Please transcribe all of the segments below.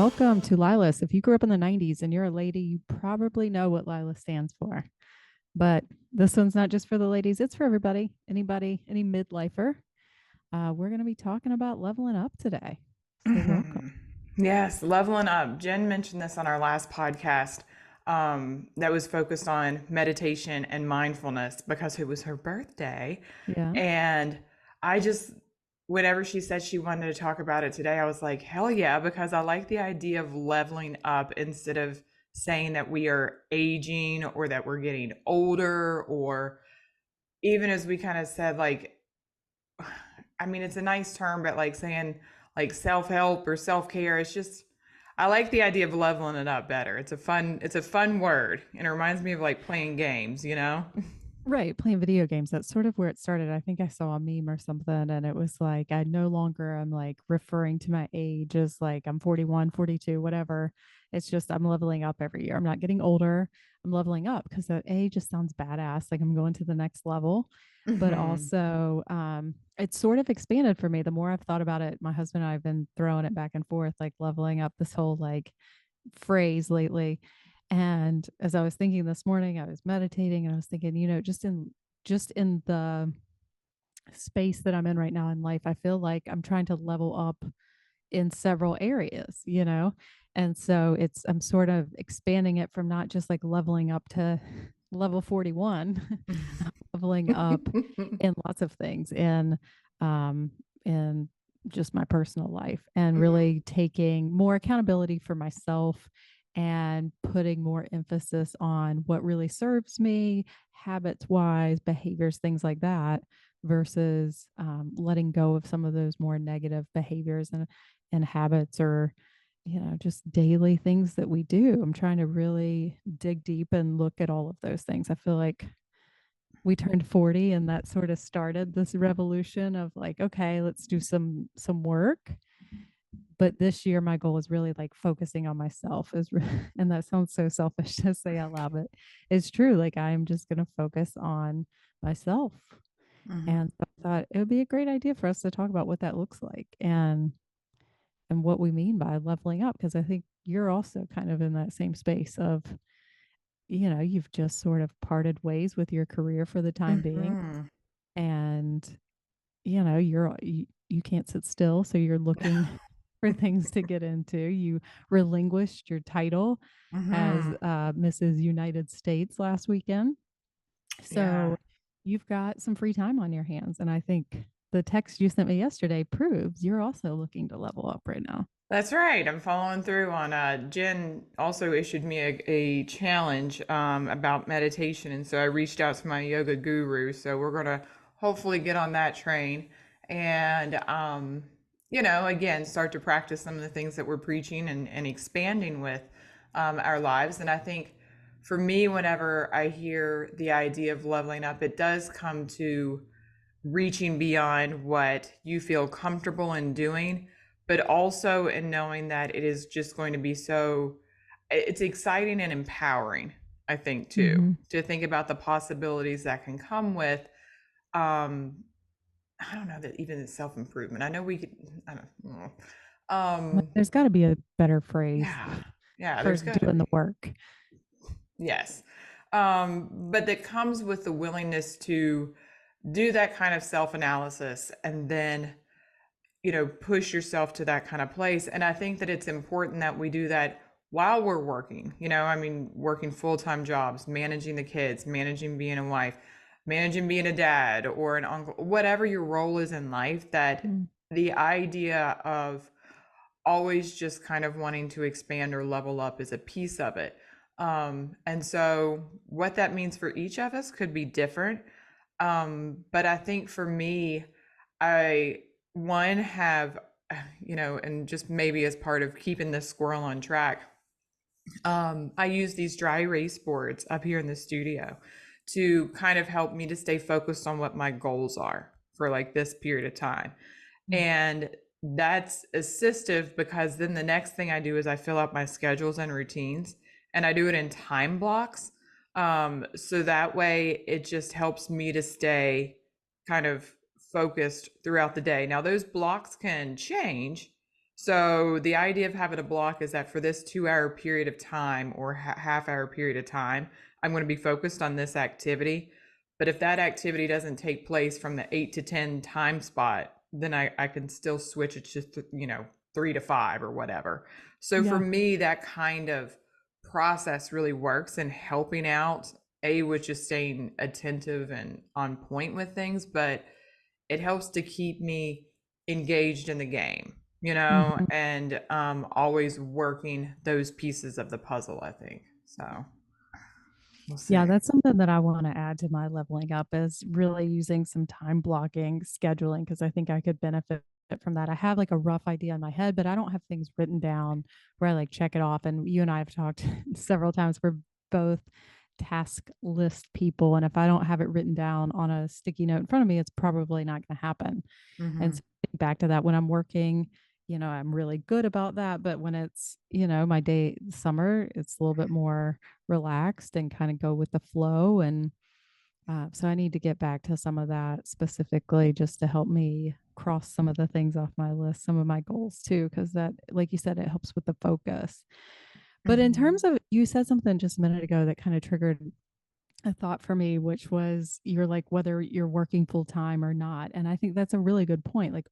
Welcome to LYLAS. If you grew up in the 90s and you're a lady, you probably know what LYLAS stands for. But this one's not just for the ladies, it's for everybody, any midlifer. We're going to be talking about leveling up today. So, welcome. Yes, leveling up. Jen mentioned this on our last podcast that was focused on meditation and mindfulness because it was her birthday. Yeah. And I just, whenever she said she wanted to talk about it today, I was like, hell yeah, because I like the idea of leveling up instead of saying that we are aging or that we're getting older, or even as we kind of said, like, I mean, it's a nice term, but like saying like self-help or self-care, it's just I like the idea of leveling it up better. It's a fun word, and it reminds me of like playing games, you know? Right, playing video games. That's sort of where it started. I think I saw a meme or something, and it was like, I no longer am like referring to my age as like I'm 41, 42, whatever. It's just I'm leveling up every year. I'm not getting older. I'm leveling up because that age just sounds badass. Like I'm going to the next level. But Hmm. also, it's sort of expanded for me. The more I've thought about it, my husband and I have been throwing it back and forth, like leveling up this whole like phrase lately. And as I was thinking this morning, I was meditating and I was thinking, just in the space that I'm in right now in life, I feel like I'm trying to level up in several areas. And so I'm sort of expanding it from not just like leveling up to level 41, leveling up in lots of things in just my personal life and really taking more accountability for myself and putting more emphasis on what really serves me, habits wise, behaviors, things like that, versus letting go of some of those more negative behaviors and habits, or just daily things that we do. I'm trying to really dig deep and look at all of those things. I feel like we turned 40 and that sort of started this revolution of like, okay, let's do some work. But this year my goal is really like focusing on myself and that sounds so selfish to say out loud, but it's true. Like I'm just going to focus on myself. Hmm. And so I thought it would be a great idea for us to talk about what that looks like and what we mean by leveling up, because I think you're also kind of in that same space of, you've just sort of parted ways with your career for the time being, Hmm. and you can't sit still, so you're looking for things to get into. You relinquished your title as Hmm. Mrs. United States last weekend, Yeah. so you've got some free time on your hands, and I think the text you sent me yesterday proves you're also looking to level up right now. That's right. I'm following through on Jen also issued me a challenge about meditation, and so I reached out to my yoga guru. So we're gonna hopefully get on that train and again, start to practice some of the things that we're preaching and expanding with our lives. And I think for me, whenever I hear the idea of leveling up, it does come to reaching beyond what you feel comfortable in doing, but also in knowing that it is just going to be so, it's exciting and empowering, I think, too, Mm-hmm. to think about the possibilities that can come with, um, I don't know that even self improvement. I know we could, I don't know. There's got to be a better phrase Yeah, yeah, for there's got to doing be. the work. Yes. But that comes with the willingness to do that kind of self analysis and then push yourself to that kind of place. And I think that it's important that we do that while we're working. I mean, working full-time jobs, managing the kids, managing being a wife, managing being a dad or an uncle, whatever your role is in life, that Mm. the idea of always just kind of wanting to expand or level up is a piece of it. And so what that means for each of us could be different. But I think for me, I one have, and just maybe as part of keeping this squirrel on track, I use these dry erase boards up here in the studio to kind of help me to stay focused on what my goals are for like this period of time. Mm. And that's assistive because then the next thing I do is I fill out my schedules and routines, and I do it in time blocks. So that way it just helps me to stay kind of focused throughout the day. Now, those blocks can change So the idea of having a block is that for this 2 hour period of time or half hour period of time, I'm going to be focused on this activity. But if that activity doesn't take place from the 8 to 10 time spot, then I can still switch it to, 3 to 5 or whatever. So for Yeah. me, that kind of process really works in helping out, A, with just staying attentive and on point with things, but it helps to keep me engaged in the game, Mhm. and always working those pieces of the puzzle, I think. So we'll Yeah, see. that's something that I want to add to my leveling up is really using some time blocking, scheduling, because I think I could benefit from that. I have like a rough idea in my head, but I don't have things written down where I like check it off. And you and I have talked several times. We're both task list people. And if I don't have it written down on a sticky note in front of me, it's probably not going to happen. And Mm-hmm. so back to that, when I'm working, I'm really good about that. But when it's, my day summer, it's a little bit more relaxed and kind of go with the flow. And so I need to get back to some of that specifically just to help me cross some of the things off my list, some of my goals too, because that, like you said, it helps with the focus. But in Mm-hmm. terms of, you said something just a minute ago that kind of triggered a thought for me, which was you're like, whether you're working full time or not. And I think that's a really good point. Like,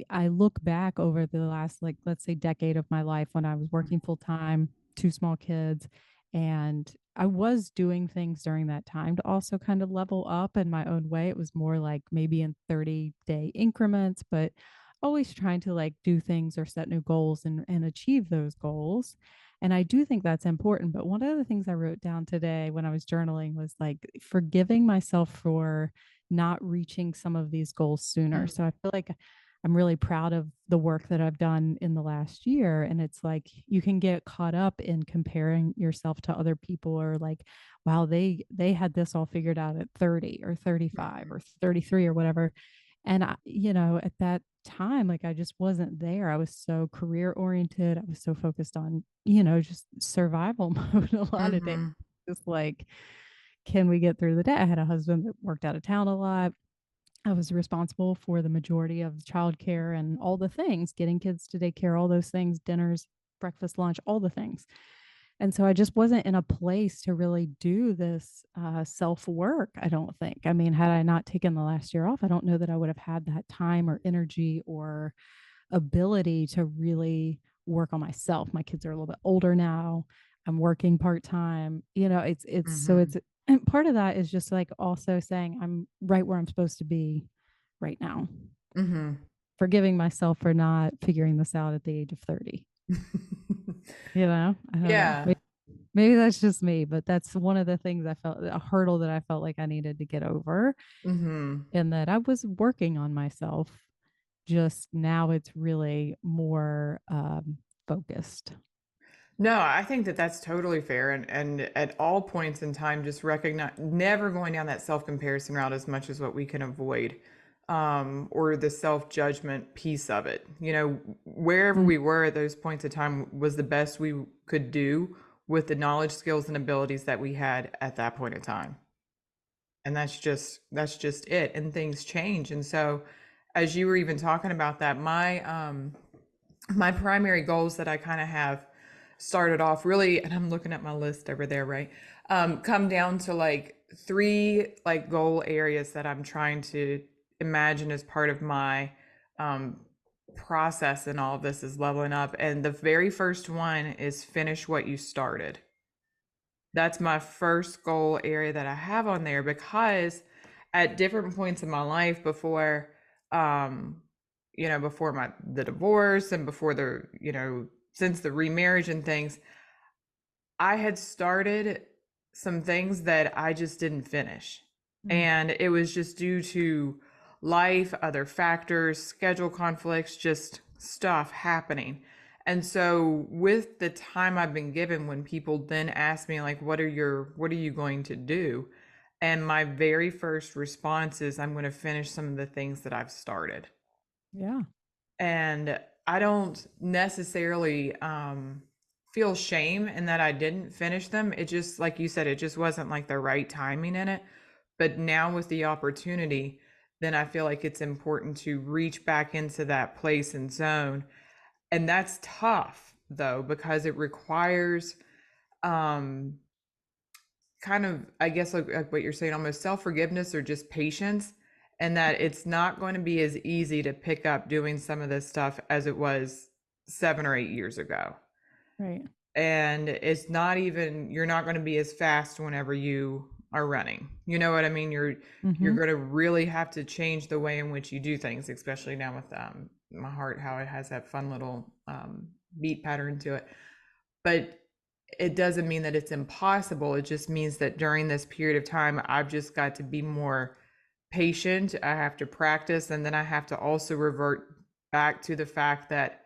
I look back over the last, like, let's say decade of my life when I was working full time, two small kids, and I was doing things during that time to also kind of level up in my own way. It was more like maybe in 30-day increments, but always trying to like do things or set new goals and achieve those goals. And I do think that's important. But one of the things I wrote down today when I was journaling was like forgiving myself for not reaching some of these goals sooner. So I feel like I'm really proud of the work that I've done in the last year. And it's like you can get caught up in comparing yourself to other people or like, wow, they had this all figured out at 30 or 35 Mm-hmm. or 33 or whatever. And at that time, like I just wasn't there. I was so career oriented. I was so focused on, just survival mode a lot of days. Mm-hmm. Just like, can we get through the day? I had a husband that worked out of town a lot. I was responsible for the majority of childcare and all the things, getting kids to daycare, all those things, dinners, breakfast, lunch, all the things. And so I just wasn't in a place to really do this self work, I don't think. I mean, had I not taken the last year off, I don't know that I would have had that time or energy or ability to really work on myself. My kids are a little bit older now. I'm working part time. Mm-hmm. It's and part of that is just like also saying I'm right where I'm supposed to be right now. Mm-hmm. Forgiving myself for not figuring this out at the age of 30. I don't know. Yeah. Maybe that's just me, but that's one of the things I felt a hurdle that I felt like I needed to get over Mm-hmm. and that I was working on myself. Just now it's really more focused. No, I think that that's totally fair. And at all points in time, just recognize never going down that self comparison route as much as what we can avoid, or the self judgment piece of it. Wherever Mm, we were at those points of time was the best we could do with the knowledge, skills, and abilities that we had at that point in time. And that's just it. And things change. And so, as you were even talking about that, my primary goals that I kind of have started off really, and I'm looking at my list over there, right? Come down to like three like goal areas that I'm trying to imagine as part of my um, process and all of this is leveling up. And the very first one is finish what you started. That's my first goal area that I have on there because at different points in my life um, before the divorce and before since the remarriage and things, I had started some things that I just didn't finish. mm, And it was just due to life, other factors, schedule conflicts, just stuff happening. And so with the time I've been given when people then ask me like what are you going to do? And my very first response is I'm going to finish some of the things that I've started. yeah. And I don't necessarily feel shame in that I didn't finish them. It just, like you said, it just wasn't like the right timing in it. But now with the opportunity, then I feel like it's important to reach back into that place and zone And that's tough though, because it requires um kind of, I guess, like what you're saying, almost self-forgiveness or just patience, and that it's not going to be as easy to pick up doing some of this stuff as it was 7 or 8 years ago. Right. And it's not even, you're not going to be as fast whenever you are running. You know what I mean? You're Hmm. going to really have to change the way in which you do things, especially now with my heart, how it has that fun little beat pattern to it. But it doesn't mean that it's impossible. It just means that during this period of time, I've just got to be more patient. I have to practice, and then I have to also revert back to the fact that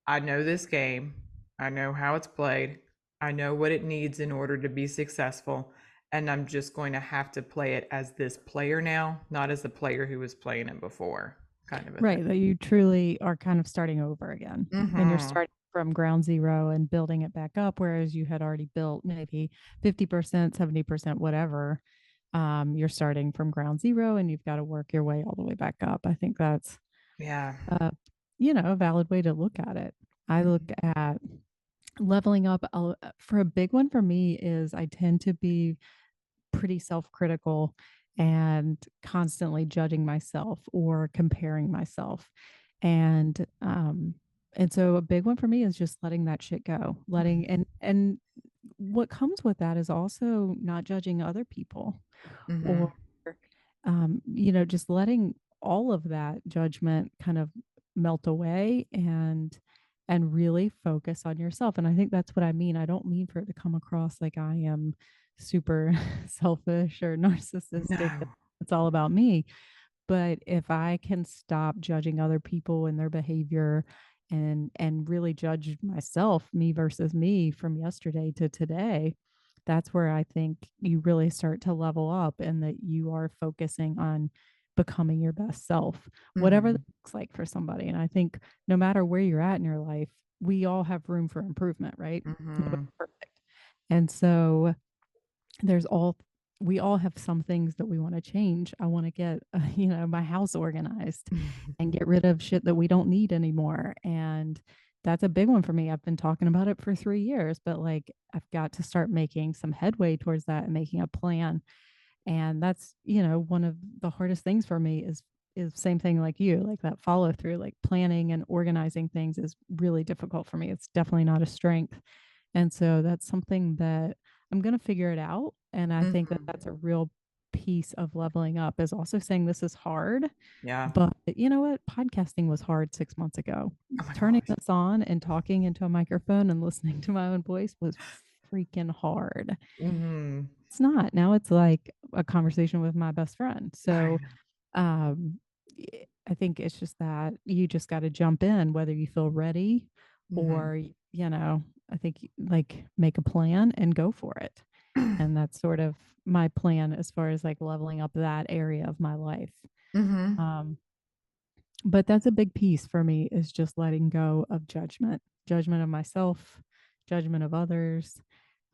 I know this game, I know how it's played, I know what it needs in order to be successful, and I'm just going to have to play it as this player now, not as the player who was playing it before, kind of a thing. Right. That you truly are kind of starting over again and you're Mm-hmm. starting from ground zero and building it back up, whereas you had already built maybe 50%, 70%, whatever. You're starting from ground zero and you've got to work your way all the way back up. I think that's, Yeah. uh, a valid way to look at it. I look Mm-hmm. at leveling up for a big one for me is I tend to be pretty self-critical and constantly judging myself or comparing myself. And so a big one for me is just letting that shit go. Letting and what comes with that is also not judging other people Mm-hmm. or just letting all of that judgment kind of melt away and really focus on yourself. And I think that's what I mean. I don't mean for it to come across like I am super selfish or narcissistic. No. It's all about me. But if I can stop judging other people and their behavior and really judge myself, me versus me from yesterday to today, that's where I think you really start to level up and that you are focusing on becoming your best self, whatever that Mm-hmm. looks like for somebody. And I think no matter where you're at in your life, we all have room for improvement, right? Mm-hmm. Nobody's perfect. And so there's all we all have some things that we want to change. I want to get my house organized and get rid of shit that we don't need anymore. And that's a big one for me. I've been talking about it for 3 years, but like I've got to start making some headway towards that and making a plan. And that's, one of the hardest things for me is same thing like you, like that follow through, like planning and organizing things is really difficult for me. It's definitely not a strength. And so that's something that I'm going to figure it out. And I think that Mm-hmm. that's a real piece of leveling up is also saying this is hard. Yeah. But you know what? Podcasting was hard 6 months ago. Oh my Turning gosh. this on and talking into a microphone and listening to my own voice was freaking hard. Mm-hmm. It's not. Now it's like a conversation with my best friend. I So know. um, I think it's just that you just got to jump in, whether you feel ready Mm-hmm. or, I think like make a plan and go for it. And that's sort of my plan as far as like leveling up that area of my life. Mm-hmm. Um, but that's a big piece for me is just letting go of judgment of myself, judgment of others,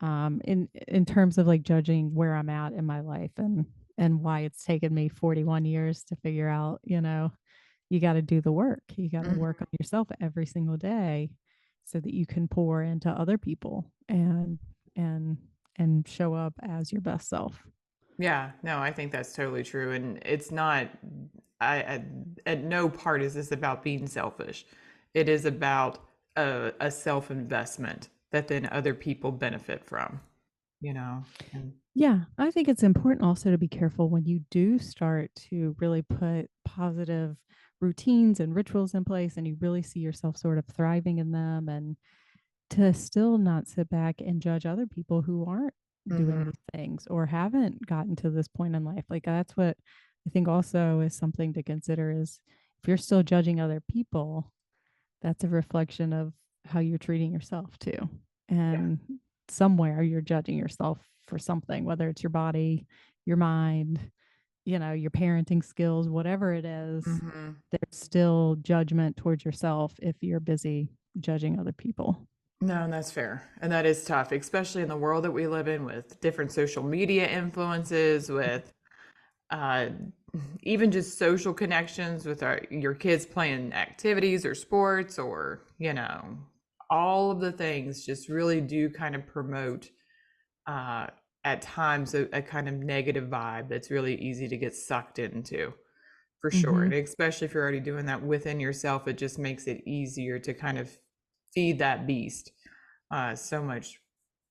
in terms of like judging where I'm at in my life and why it's taken me 41 years to figure out, you got to do the work. You got to work Mm-hmm. on yourself every single day so that you can pour into other people and and show up as your best self. Yeah, no, I think that's totally true. And it's not, at no part is this about being selfish. It is about a self investment that then other people benefit from, you know? And Yeah, I think it's important also to be careful when you do start to really put positive routines and rituals in place and you really see yourself sort of thriving in them and to still not sit back and judge other people who aren't doing hmm these things or haven't gotten to this point in life. Like that's what I think also is something to consider is if you're still judging other people, that's a reflection of how you're treating yourself too. yeah. And somewhere you're judging yourself for something, whether it's your body, your mind, your parenting skills, whatever it is, hmm there's still judgment towards yourself if you're busy judging other people. No, and that's fair. And that is tough, especially in the world that we live in with different social media influences, with uh, even just social connections with your kids playing activities or sports or, all of the things just really do kind of promote uh, at times a kind of negative vibe that's really easy to get sucked into, for sure. Mm-hmm. And especially if you're already doing that within yourself, it just makes it easier to kind of feed that beast so much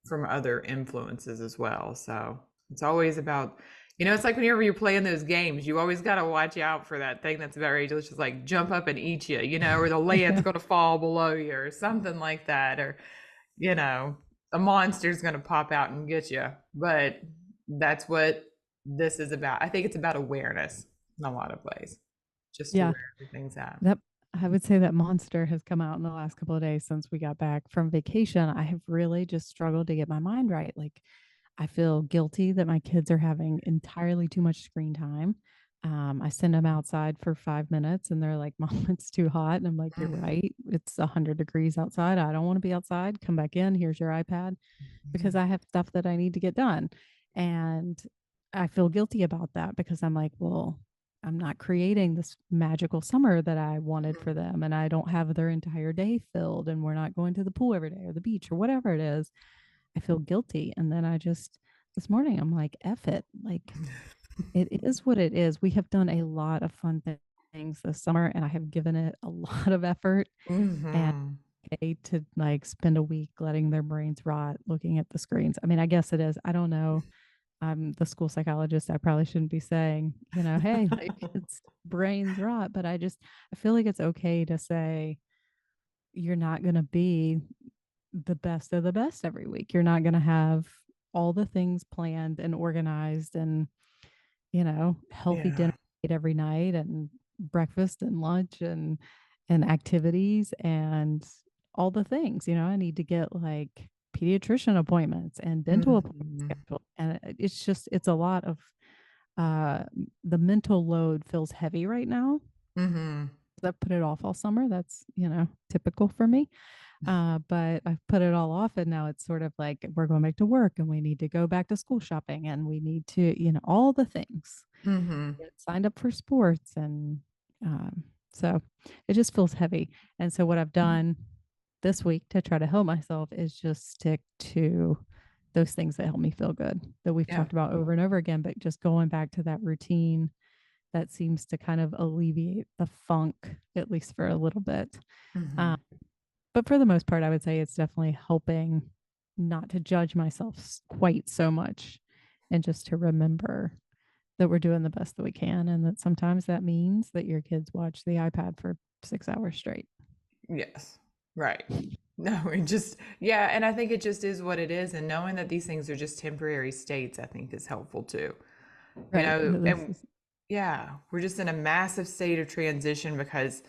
from other influences as well. So it's always about, it's like whenever you're playing those games, you always got to watch out for that thing that's very just like jump up and eat you, or the land's Yeah. going to fall below you or something like that. Or, you know, a monster's going to pop out and get you. But that's what this is about. I think it's about awareness in a lot of ways, just to Yeah. where everything's at. That I would say that monster has come out in the last couple of days since we got back from vacation. I have really just struggled to get my mind right. Like I feel guilty that my kids are having entirely too much screen time. I send them outside for 5 minutes and they're like, Mom, it's too hot. And I'm like, You're Mm-hmm. right. It's 100 degrees outside. I don't want to be outside. Come back in. Here's your iPad because I have stuff that I need to get done. And I feel guilty about that because I'm like, well, I'm not creating this magical summer that I wanted for them. And I don't have their entire day filled. And we're not going to the pool every day or the beach or whatever it is. I feel guilty. And then this morning, I'm like, F it. Like, it is what it is. We have done a lot of fun things this summer and I have given it a lot of effort. And Mm-hmm. okay to like spend a week letting their brains rot looking at the screens. I mean, I guess it is. I don't know. I'm the school psychologist. I probably shouldn't be saying, hey, let your kids' brains rot, but I feel like it's okay to say you're not going to be the best of the best every week. You're not going to have all the things planned and organized and, healthy dinner Yeah. every night and breakfast and lunch and activities and all the things. I need to get like pediatrician appointments and dental appointments Mm-hmm. scheduled. And it's a lot of uh the mental load feels heavy right now. Mm-hmm. I've put it off all summer. That's, typical for me. But I've put it all off and now it's sort of like we're going back to work and we need to go back to school shopping and we need to, all the things. Mm-hmm. Get signed up for sports and so it just feels heavy. And so what I've done this week to try to help myself is just stick to those things that help me feel good that we've Yeah. talked about over and over again, but just going back to that routine that seems to kind of alleviate the funk, at least for a little bit. Mm-hmm. Um, but for the most part, I would say it's definitely helping not to judge myself quite so much and just to remember that we're doing the best that we can. And that sometimes that means that your kids watch the iPad for 6 hours straight. Yes. Right. No, it just, yeah. And I think it just is what it is. And knowing that these things are just temporary states, I think is helpful too. Right. This And is, yeah, we're just in a massive state of transition because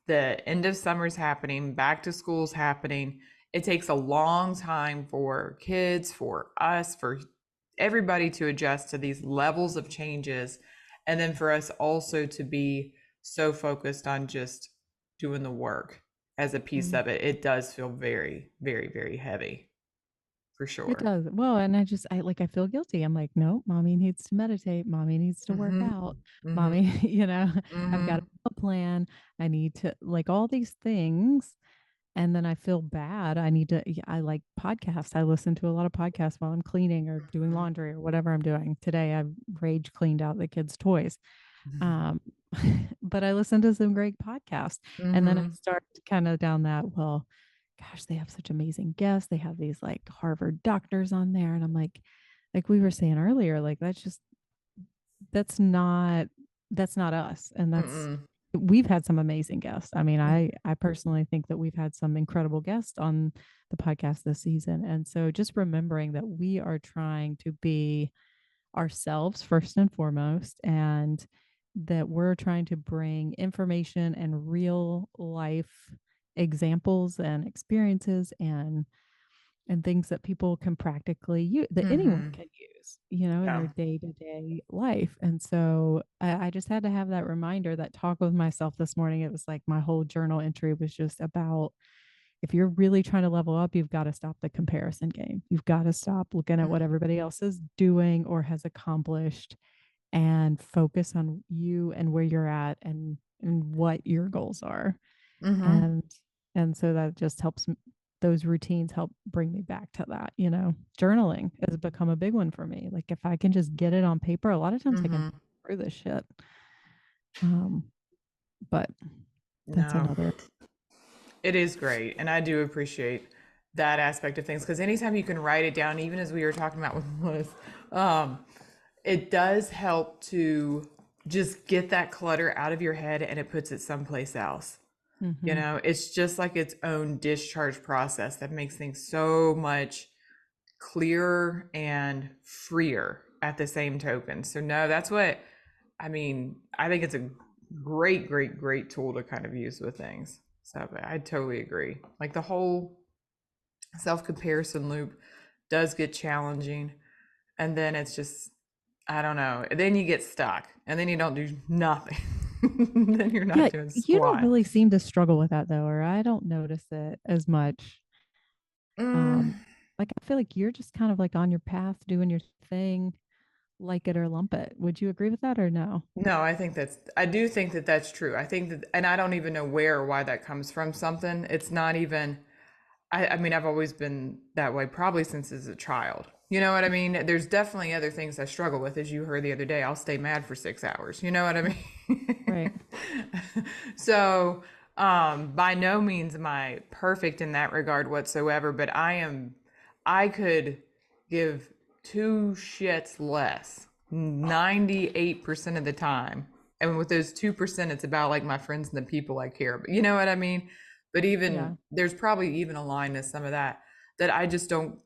the end of summer's happening, back to school's happening. It takes a long time for kids, for us, for everybody to adjust to these levels of changes. And then for us also to be so focused on just doing the work as a piece mm, of it. It does feel very, very, very heavy for it sure. does. Well, and I feel guilty. I'm like, no, mommy needs to meditate. Mommy needs to work Mm-hmm. out. Mm-hmm. Mommy, I've got Mm-hmm. a plan. I need to like all these things. And then I feel bad. Yeah, I like podcasts. I listen to a lot of podcasts while I'm cleaning or doing laundry or whatever I'm doing. Today I rage cleaned out the kids' toys. Um, but I listen to some great podcasts. And then I Mm-hmm. start kind of down that, well, gosh, they have such amazing guests. They have these like Harvard doctors on there. And I'm like we were saying earlier, like that's not that's not us. And Mm-mm. we've had some amazing guests. I mean, I personally think that we've had some incredible guests on the podcast this season. And so just remembering that we are trying to be ourselves first and foremost and that we're trying to bring information and real life examples and experiences and things that people can practically use that anyone Mm-hmm. can use in their Yeah. day-to-day life. And so I just had to have that reminder, that talk with myself this morning. It was like my whole journal entry was just about, if you're really trying to level up, you've got to stop the comparison game. You've got to stop looking at what everybody else is doing or has accomplished and focus on you and where you're at and what your goals are. Mm-hmm. And and so that just helps those routines help bring me back to that, you know. Journaling has become a big one for me. Like if I can just get it on paper, a lot of times I can Mm-hmm. through this shit. Um, but that's No, another. it is great. And I do appreciate that aspect of things because anytime you can write it down, even as we were talking about with Liz, um, it does help to just get that clutter out of your head and it puts it someplace else. You Mm-hmm. know, it's just like its own discharge process that makes things so much clearer and freer at the same token. So no, that's what I mean. I think it's a great, great, great tool to kind of use with things. So I totally agree. Like the whole self comparison loop does get challenging, and then it's just I don't know. Then you get stuck, and then you don't do nothing. Then you're not Yeah, doing you don't squat. really seem to struggle with that though, or I don't notice it as much. Mm, Um, like I feel like you're just kind of like on your path doing your thing, like it or lump it. Would you agree with that or no? no, I do think that that's true. I think that, and I don't even know where or why that comes from something. It's not even, I mean, I've always been that way, probably since as a child. You know what I mean? There's definitely other things I struggle with. As you heard the other day, I'll stay mad for 6 hours. You know what I mean? Right. So, by no means am I perfect in that regard whatsoever, but I could give two shits less 98% of the time. And with those 2%, it's about like my friends and the people I care about. You know what I mean? But Yeah. even there's probably even a line to some of that that I just don't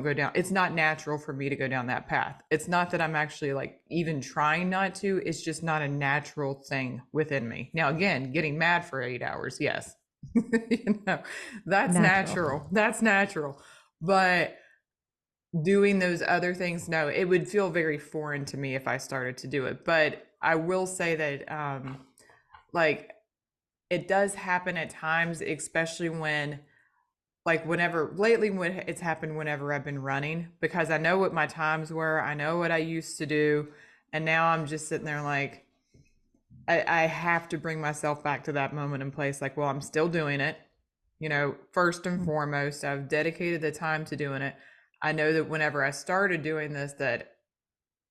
go down. It's not natural for me to go down that path. It's not that I'm actually like even trying not to. It's just not a natural thing within me. Now, again, getting mad for 8 hours, yes, you know, that's Natural. natural. That's natural. But doing those other things, no, it would feel very foreign to me if I started to do it. But I will say that, like, it does happen at times, especially when like whenever lately when it's happened whenever I've been running because I know what my times were, I know what I used to do, and now I'm just sitting there like I have to bring myself back to that moment and place like, well, I'm still doing it. You know, first and Mm. foremost, I've dedicated the time to doing it. I know that whenever I started doing this that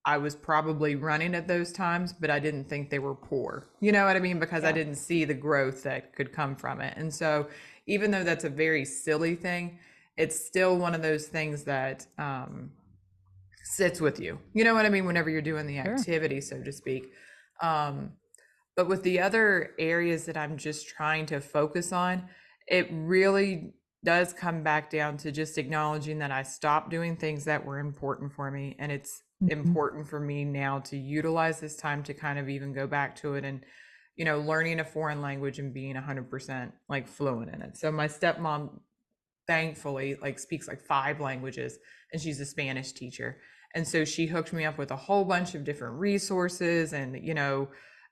I was probably running at those times, but I didn't think they were poor. You know what I mean? Because I Yeah. didn't see the growth that could come from it. And so, even though that's a very silly thing, it's still one of those things that sits with you. You know what I mean? Whenever you're doing the Sure. activity, so to speak. Um, but with the other areas that I'm just trying to focus on, it really does come back down to just acknowledging that I stopped doing things that were important for me. And it's Mhm. important for me now to utilize this time to kind of even go back to it and, you know, learning a foreign language and being 100% like fluent in it. So my stepmom thankfully like speaks like 5 languages and she's a Spanish teacher. And so she hooked me up with a whole bunch of different resources and, you know,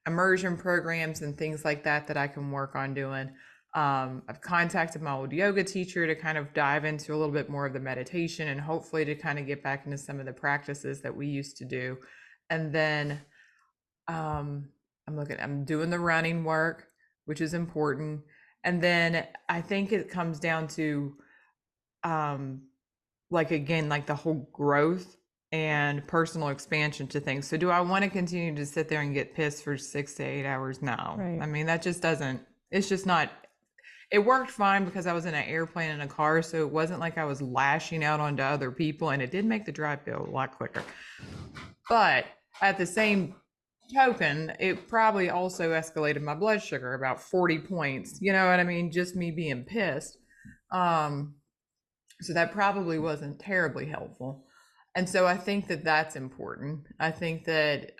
immersion programs and things like that that I can work on doing. I've contacted my old yoga teacher to kind of dive into a little bit more of the meditation and hopefully to kind of get back into some of the practices that we used to do. And then um, I'm doing the running work, which is important. And then I think it comes down to um like again like the whole growth and personal expansion to things. So do I want to continue to sit there and get pissed for 6 to 8 hours? No. Right. I mean that just doesn't it's just not it worked fine because I was in an airplane in a car, so it wasn't like I was lashing out onto other people and it did make the drive go a lot quicker. But at the same token, it probably also escalated my blood sugar about 40 points. You know what I mean? Just me being pissed. Um, so that probably wasn't terribly helpful. And so I think that that's important. I think that,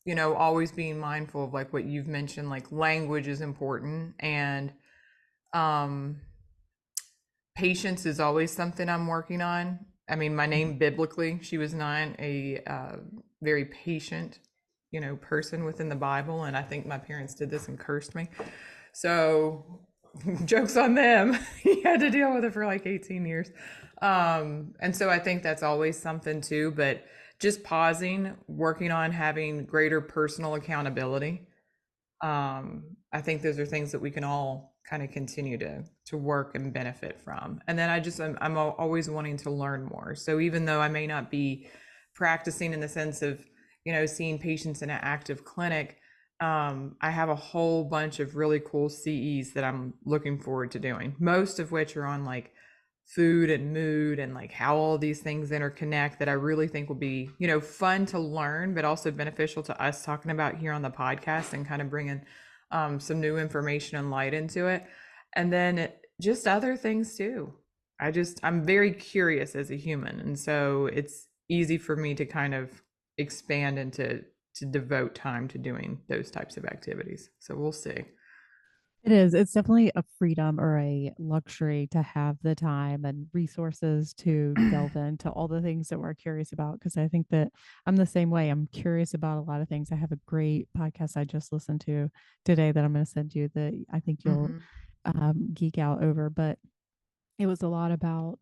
you know, always being mindful of like what you've mentioned, like language is important. And um, patience is always something I'm working on. I mean, my Mhm. name biblically, she was not a very patient, you know, person within the Bible. And I think my parents did this and cursed me. So jokes on them. He had to deal with it for like 18 years. And so I think that's always something too, but just pausing, working on having greater personal accountability. I think those are things that we can all kind of continue to work and benefit from. And then I'm always wanting to learn more. So even though I may not be practicing in the sense of, seeing patients in an active clinic, I have a whole bunch of really cool CEs that I'm looking forward to doing. Most of which are on like food and mood and like how all these things interconnect, that I really think will be, fun to learn, but also beneficial to us talking about here on the podcast and kind of bringing some new information and light into it. And then just other things too. I'm very curious as a human. And so it's easy for me to kind of expand and to devote time to doing those types of activities. So we'll see. It is. It's definitely a freedom or a luxury to have the time and resources to delve into all the things that we're curious about. Because I think that I'm the same way. I'm curious about a lot of things. I have a great podcast I just listened to today that I'm going to send you that I think you'll Hmm. geek out over. But it was a lot about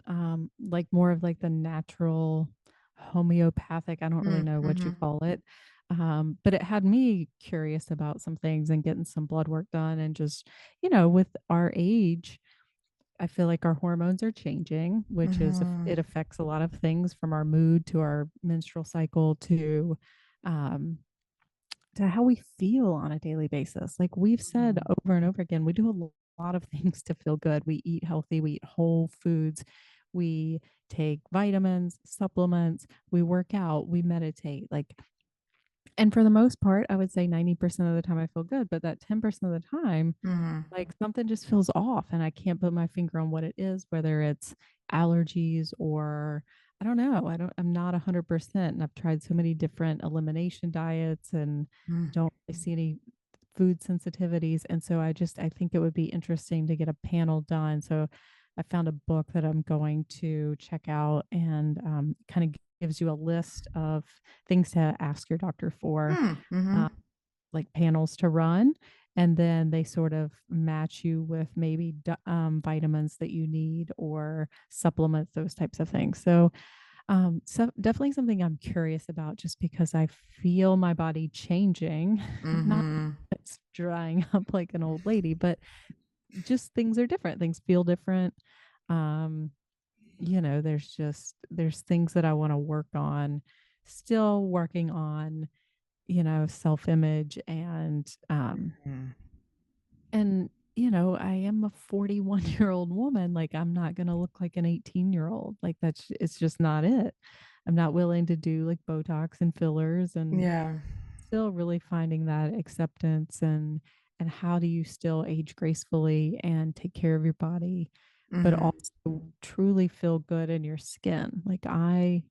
like more of like the natural homeopathic. I don't really know what you Mm-hmm. call it. But it had me curious about some things and getting some blood work done and just, with our age, I feel like our hormones are changing, which is Hmm. it affects a lot of things from our mood to our menstrual cycle um, to how we feel on a daily basis. Like we've said over and over again, we do a lot of things to feel good. We eat healthy, we eat whole foods, we take vitamins, supplements, we work out, we meditate. Like, and for the most part, I would say 90% of the time I feel good, but that 10% of the time, Hmm. like something just feels off and I can't put my finger on what it is, whether it's allergies or I don't know. I'm not 100%. And I've tried so many different elimination diets and don't really see any food sensitivities. And so I think it would be interesting to get a panel done. So I found a book that I'm going to check out and kind of gives you a list of things to ask your doctor for. Mm-hmm. Um, like panels to run, and then they sort of match you with maybe vitamins that you need or supplements, those types of things. So definitely something I'm curious about, just because I feel my body changing. Not Mm-hmm. that it's drying up like an old lady, but just things are different. Things feel different. Um, there's things that I want to work on, still working on, self-image and I am a 41-year-old woman. Like I'm not going to look like an 18-year-old. Like it's just not it. I'm not willing to do like Botox and fillers, and Yeah. still really finding that acceptance and how do you still age gracefully and take care of your body, but Mm-hmm. also truly feel good in your skin. Like I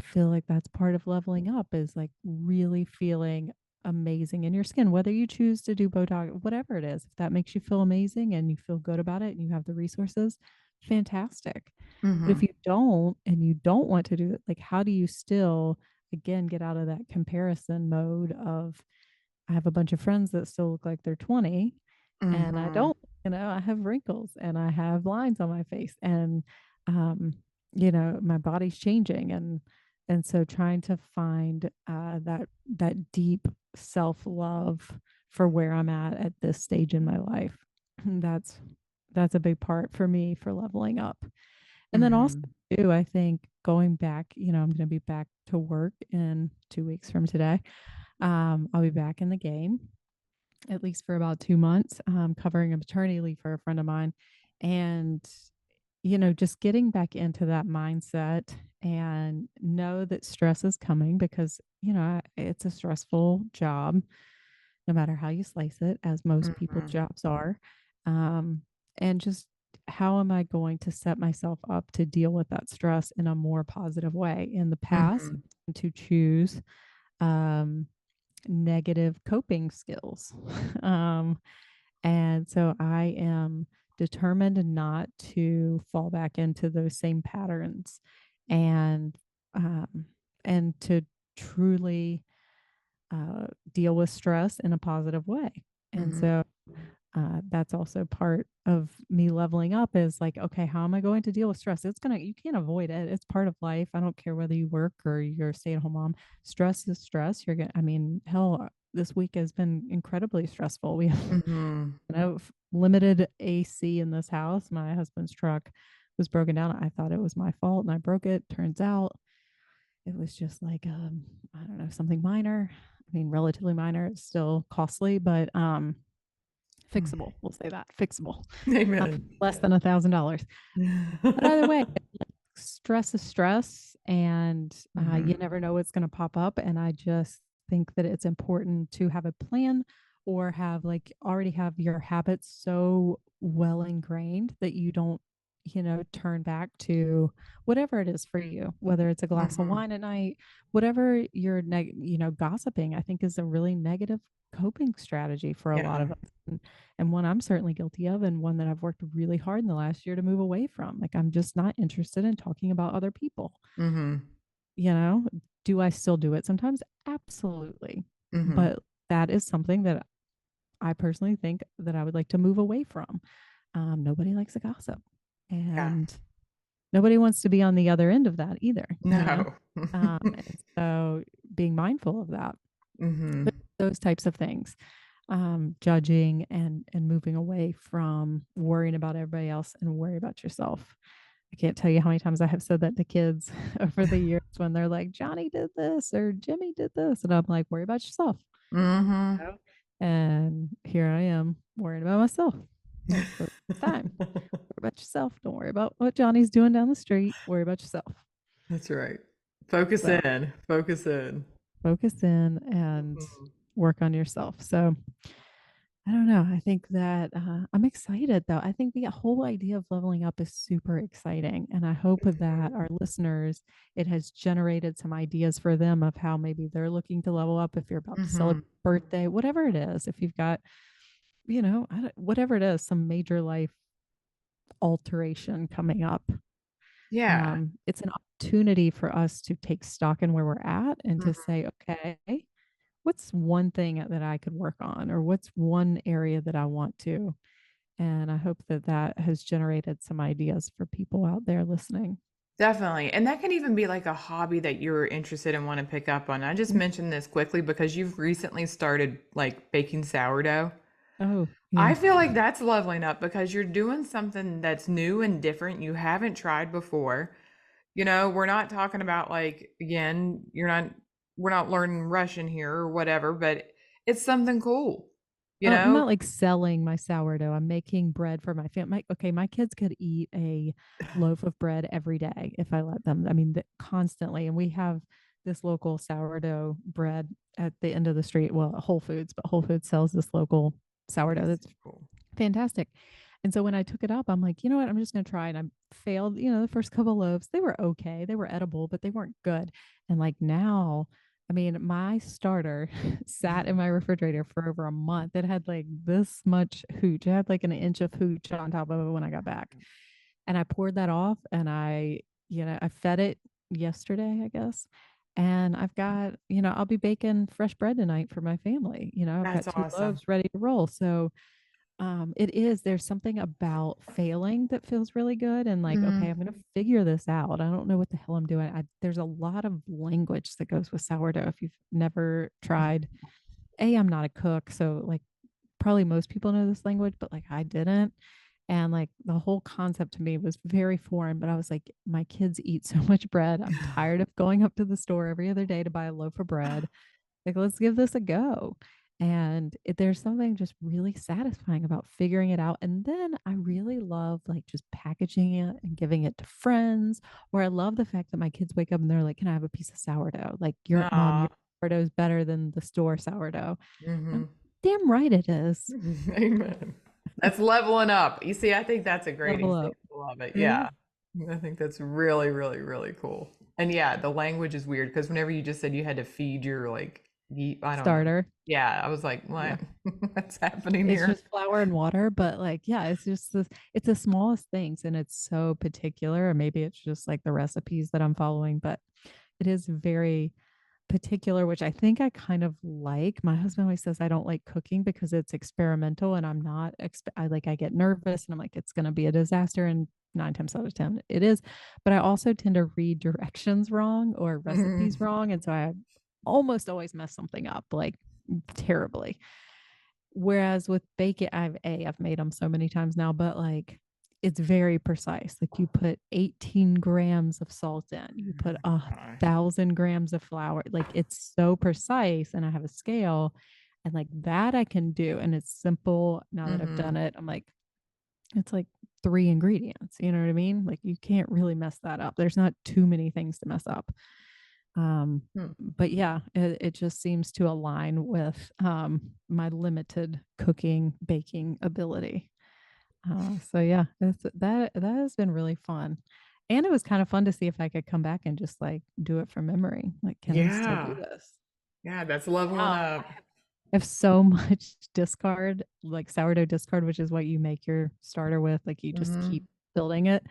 feel like that's part of leveling up, is like really feeling amazing in your skin, whether you choose to do Botox, whatever it is. If that makes you feel amazing and you feel good about it and you have the resources, fantastic. But Mm-hmm. if you don't and you don't want to do it, like how do you still, again, get out of that comparison mode of, I have a bunch of friends that still look like they're 20 and I Mm-hmm. don't, I have wrinkles and I have lines on my face and um my body's changing, and so trying to find that deep self-love for where I'm at this stage in my life. That's a big part for me for leveling up. And then also Mm-hmm. too, I think going back, I'm going to be back to work in 2 weeks from today. I'll be back in the game at least for about 2 months, covering a maternity leave for a friend of mine. And, just getting back into that mindset and know that stress is coming because, it's a stressful job, no matter how you slice it, as most people's Mm-hmm. jobs are. Um, and just how am I going to set myself up to deal with that stress in a more positive way? In the past, Mm-hmm. to choose um, negative coping skills. um, and so I am determined not to fall back into those same patterns and um, and to truly deal with stress in a positive way. And Mm-hmm. so that's also part of me leveling up is like, okay, how am I going to deal with stress? You can't avoid it. It's part of life. I don't care whether you work or you're a stay at home mom. Stress is stress. I mean, hell, this week has been incredibly stressful. We have, Mm-hmm. limited AC in this house. My husband's truck was broken down. I thought it was my fault and I broke it. Turns out it was just like, I don't know, something minor. I mean, relatively minor. It's still costly, but fixable. We'll say that fixable. Amen. Less than $1,000. But either way, stress is stress, and you Mm-hmm. never know what's going to pop up. And I just think that it's important to have a plan or have like already have your habits so well ingrained that you don't, turn back to whatever it is for you, whether it's a glass of Mm-hmm. wine at night, whatever you're, gossiping, I think is a really negative coping strategy for a lot Yeah. of us. And one I'm certainly guilty of, and one that I've worked really hard in the last year to move away from. Like, I'm just not interested in talking about other people. Mm-hmm. You know, do I still do it sometimes? Absolutely. Mm-hmm. But that is something that I personally think that I would like to move away from. Nobody likes a gossip, Yeah. and nobody wants to be on the other end of that either, No. And so being mindful of that, Mm-hmm. those types of things, judging and moving away from worrying about everybody else and worry about yourself. I can't tell you how many times I have said that to kids over the years when they're like, Johnny did this or Jimmy did this. And I'm like, worry about yourself. Mm-hmm. You know? And here I am worrying about myself. Like, for the first time, worry about yourself. Don't worry about what Johnny's doing down the street. Worry about yourself. That's right. Focus So in. Focus in. focus in and Mhm. work on yourself. So I don't know. I think that I'm excited though. I think the whole idea of leveling up is super exciting. And I hope that our listeners, it has generated some ideas for them of how maybe they're looking to level up if you're about to celebrate Mhm. a birthday, whatever it is. If you've got, whatever it is, some major life alteration coming up. Yeah. It's an opportunity for us to take stock in where we're at and to Mhm. say, okay, what's one thing that I could work on, or what's one area that I want to? And I hope that that has generated some ideas for people out there listening. Definitely. And that can even be like a hobby that you're interested in want to pick up on. I just Mm. mentioned this quickly because you've recently started like baking sourdough. Oh, I yeah. feel like that's leveling up because you're doing something that's new and different you haven't tried before. We're not talking about like again, we're not learning Russian here or whatever, but it's something cool. You Oh, I'm know? not like selling my sourdough. I'm making bread for my family. Okay, my kids could eat a loaf of bread every day if I let them. I mean, constantly. And we have this local sourdough bread at the end of the street. Well, Whole Foods, but Whole Foods sells this local sourdough That's that's so cool. fantastic. And so when I took it up, I'm like, you know what? I'm just going to try. And I failed, the first couple loaves. They were okay. They were edible, but they weren't good. And like now, I mean, my starter sat in my refrigerator for over a month. It had like this much hooch. It had like an inch of hooch on top of it when I got back. And I poured that off and I fed it yesterday, I guess. And I've got, I'll be baking fresh bread tonight for my family. I've That's got two awesome. loaves ready to roll. So there's something about failing that feels really good and like, okay, I'm Mhm. going to figure this out. I don't know what the hell I'm doing. There's a lot of language that goes with sourdough. If you've never tried, I'm not a cook. So like probably most people know this language, but like I didn't. And like the whole concept to me was very foreign, but I was like, my kids eat so much bread. I'm tired of going up to the store every other day to buy a loaf of bread. Like, let's give this a go. And there's something just really satisfying about figuring it out. And then I really love like just packaging it and giving it to friends. Or I love the fact that my kids wake up and they're like, can I have a piece of sourdough? Like, your mom, Aw. your sourdough is better than the store sourdough. I'm Mhm. damn right it is. Amen. That's leveling up. You see, I think that's a great Level up. example of it. Yeah. Yeah. I think that's really, really, really cool. And yeah, the language is weird because whenever you just said you had to feed your like I don't know. Starter. Yeah, I was like, Yeah. what? What's happening It's here? just flour and water, but like, yeah, it's the smallest things and it's so particular. Or maybe it's just like the recipes that I'm following, but it is very particular, which I think I kind of like. My husband always says I don't like cooking because it's experimental and I'm not, I get nervous and I'm like, it's going to be a disaster. And 9 times out of 10, it is. But I also tend to read directions wrong or recipes Mhm. wrong. And so I almost always mess something up like terribly. Whereas with bacon, I've made them so many times now, but like it's very precise. Like you put 18 grams of salt in, you Oh put my a gosh. 1,000 grams of flour. Like it's so precise, and I have a scale, and like that I can do, and it's simple. Now that I've done Hmm. it, I'm like, it's like 3 ingredients. You know what I mean? Like you can't really mess that up. There's not too many things to mess up. Um, Hmm. but yeah, it just seems to align with my limited cooking, baking ability. So yeah, that has been really fun. And it was kind of fun to see if I could come back and just like do it from memory. Like, can I still do Yeah. this? Yeah, that's leveling Wow. up. I have so much discard, like sourdough discard, which is what you make your starter with. Like you just keep Hmm. building it.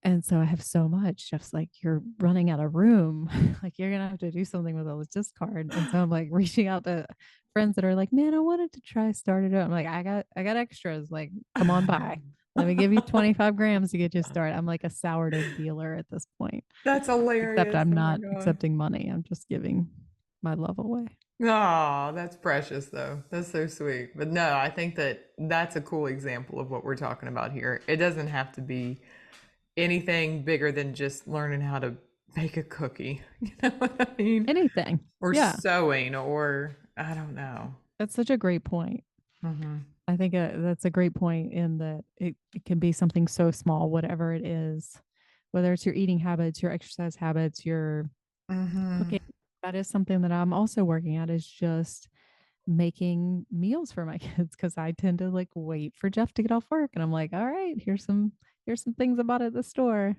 And so I have so much, just like you're running out of room. Like you're gonna have to do something with all this discard. And so I'm like reaching out to friends that are like, man, I wanted to try started out. I'm like, I got extras. Like, come on by. Let me give you 25 grams to get you started. I'm like a sourdough dealer at this point. That's Except hilarious. I'm Oh my not God. accepting money. I'm just giving my love away. Oh, that's precious though. That's so sweet. But no, I think that that's a cool example of what we're talking about here. It doesn't have to be anything bigger than just learning how to bake a cookie. You know what I mean? Anything. Or Yeah. sewing, or I don't know. That's such a great point. Hmm. I think that's a great point in that it can be something so small, whatever it is, whether it's your eating habits, your exercise habits, your Hmm. cooking. That is something that I'm also working at is just making meals for my kids because I tend to like wait for Jeff to get off work. And I'm like, all right, here's some things I bought at the store.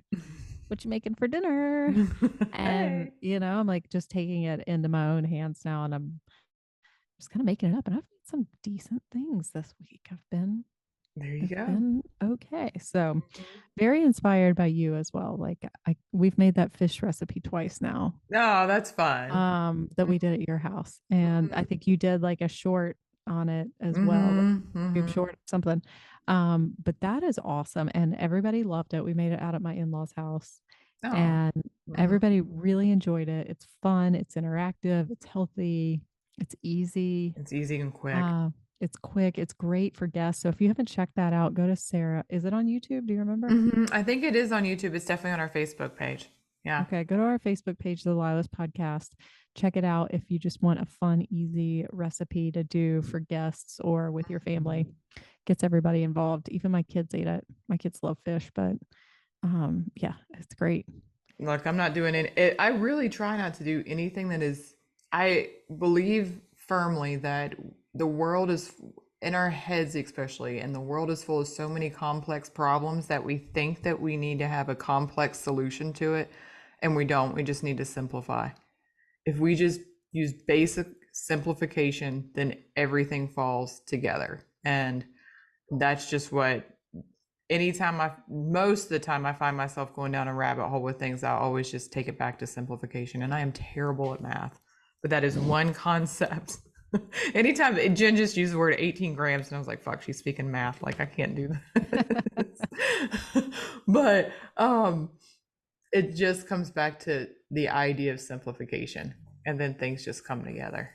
What you making for dinner? And Hey, I'm like just taking it into my own hands now and I'm just kind of making it up. And I've made some decent things this week. there you I've go. been okay. So very inspired by you as well. Like we've made that fish recipe twice now. Oh, that's fun. That we did at your house. And I think you did like a short on it as well, like Hmm. YouTube Hmm. short something. But that is awesome. And everybody loved it. We made it out at my in-laws' house Oh. and Hmm. everybody really enjoyed it. It's fun, it's interactive, it's healthy, it's easy. It's easy and quick. Uh, it's quick. It's great for guests. So if you haven't checked that out, go to Sarah. Is it on YouTube? Do you remember? I think it is on YouTube. It's definitely on our Facebook page. Yeah. Okay, go to our Facebook page, the LYLAS podcast. Check it out if you just want a fun, easy recipe to do for guests or with your family. Gets everybody involved. Even my kids ate it. My kids love fish, but yeah, it's great. Look, I'm not doing it. I really try not to do anything that is. I believe firmly that the world is, in our heads especially, and the world is full of so many complex problems that we think that we need to have a complex solution to it, and we don't. We just need to simplify. If we just use basic simplification, then everything falls together. And that's just what anytime most of the time I find myself going down a rabbit hole with things, I always just take it back to simplification. And I am terrible at math, but that is one concept. Anytime Jen just used the word 18 grams, and I was like, fuck, she's speaking math. Like, I can't do that. But it just comes back to the idea of simplification, and then things just come together.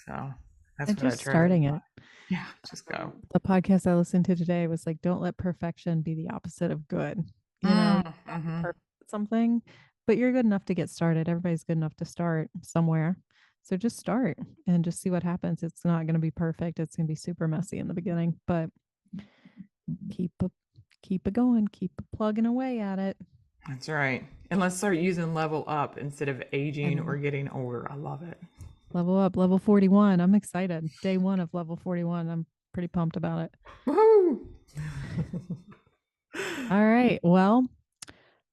So that's And what I just try to. starting it. Yeah, just go. The podcast I listened to today was like, don't let perfection be the opposite of good. You have to be Mm-hmm. perfect at something, but you're good enough to get started. Everybody's good enough to start somewhere. So just start and just see what happens. It's not going to be perfect. It's going to be super messy in the beginning, but keep a, keep it going, keep plugging away at it. That's right. And let's start using level up instead of aging or And getting older. I love it. level up, level 41. I'm excited. Day one of level 41. I'm pretty pumped about it. Woohoo! All right. Well,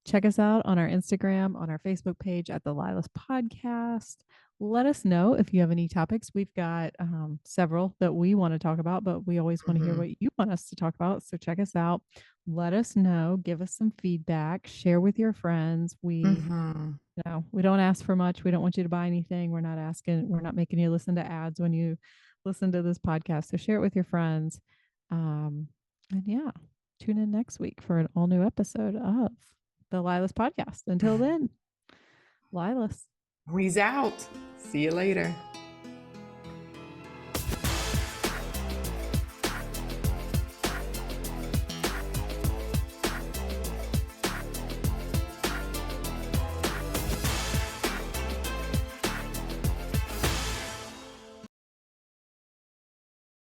check us out on our Instagram, on our Facebook page at the LYLAS Podcast. let us know if you have any topics. We've got several that we want to talk about, but we always want to hear Mm-hmm. what you want us to talk about. So check us out. Let us know. Give us some feedback. Share with your friends. Mm-hmm. We don't ask for much. We don't want you to buy anything. We're not asking. We're not making you listen to ads when you listen to this podcast. So share it with your friends. Um, and yeah, tune in next week for an all new episode of the LYLAS podcast. Until then, LYLAS. We's out. See you later.